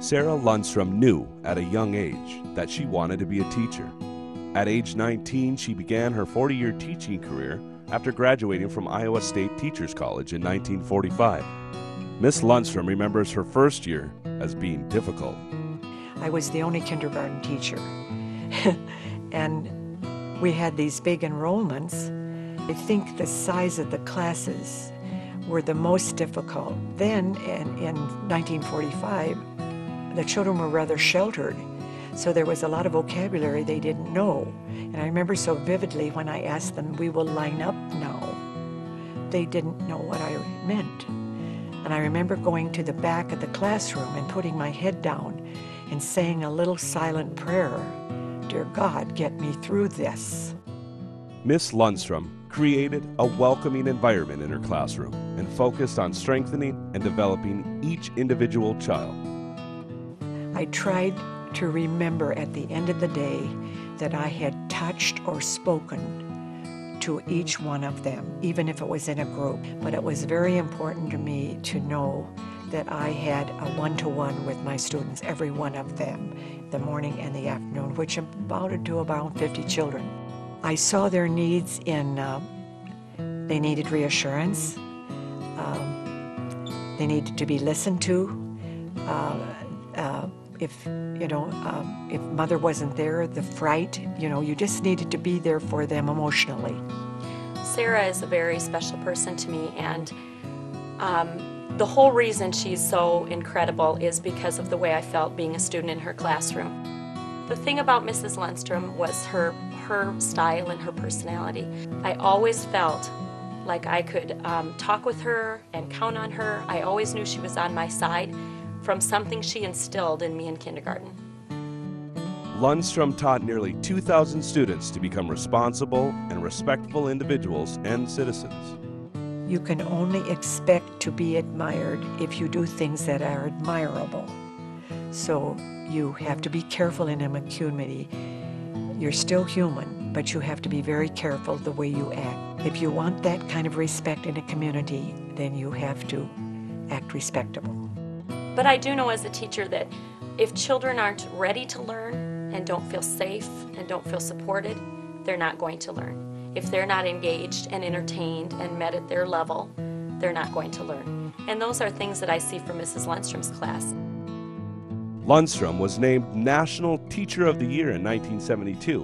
Sarah Lundstrom knew at a young age that she wanted to be a teacher. At age 19, she began her 40-year teaching career after graduating from Iowa State Teachers College in 1945. Miss Lundstrom remembers her first year as being difficult. I was the only kindergarten teacher, and we had these big enrollments. I think the size of the classes were the most difficult. Then, in 1945, the children were rather sheltered, so there was a lot of vocabulary they didn't know. And I remember so vividly when I asked them, "We will line up now." They didn't know what I meant. And I remember going to the back of the classroom and putting my head down and saying a little silent prayer, "Dear God, get me through this." Miss Lundstrom created a welcoming environment in her classroom and focused on strengthening and developing each individual child. I tried to remember at the end of the day that I had touched or spoken to each one of them, even if it was in a group. But it was very important to me to know that I had a one-to-one with my students, every one of them, the morning and the afternoon, which amounted to about 50 children. I saw their needs in, they needed reassurance, they needed to be listened to. If mother wasn't there, the fright, you just needed to be there for them emotionally. Sarah is a very special person to me, and the whole reason she's so incredible is because of the way I felt being a student in her classroom. The thing about Mrs. Lundstrom was her style and her personality. I always felt like I could talk with her and count on her. I always knew she was on my side from something she instilled in me in kindergarten. Lundstrom taught nearly 2,000 students to become responsible and respectful individuals and citizens. You can only expect to be admired if you do things that are admirable. So you have to be careful in a community. You're still human, but you have to be very careful the way you act. If you want that kind of respect in a community, then you have to act respectable. But I do know as a teacher that if children aren't ready to learn and don't feel safe and don't feel supported, they're not going to learn. If they're not engaged and entertained and met at their level, they're not going to learn. And those are things that I see from Mrs. Lundstrom's class. Lundstrom was named National Teacher of the Year in 1972,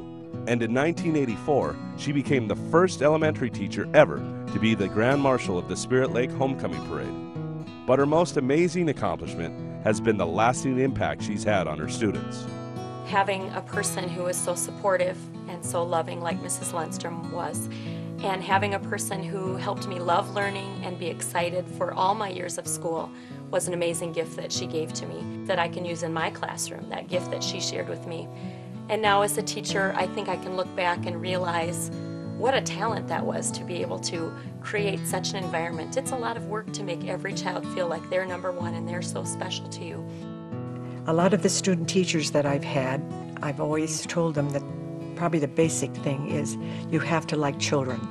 and in 1984, she became the first elementary teacher ever to be the Grand Marshal of the Spirit Lake Homecoming Parade. But her most amazing accomplishment has been the lasting impact she's had on her students. Having a person who is so supportive and so loving like Mrs. Lundstrom was, and having a person who helped me love learning and be excited for all my years of school was an amazing gift that she gave to me that I can use in my classroom, that gift that she shared with me. And now as a teacher, I think I can look back and realize what a talent that was to be able to create such an environment. It's a lot of work to make every child feel like they're number one and they're so special to you. A lot of the student teachers that I've had, I've always told them that probably the basic thing is you have to like children.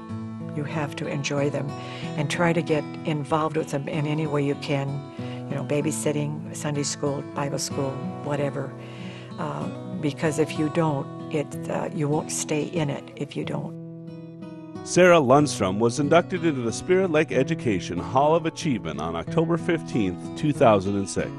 You have to enjoy them and try to get involved with them in any way you can. Babysitting, Sunday school, Bible school, whatever. Because if you don't, you won't stay in it if you don't. Sarah Lundstrom was inducted into the Spirit Lake Education Hall of Achievement on October 15, 2006.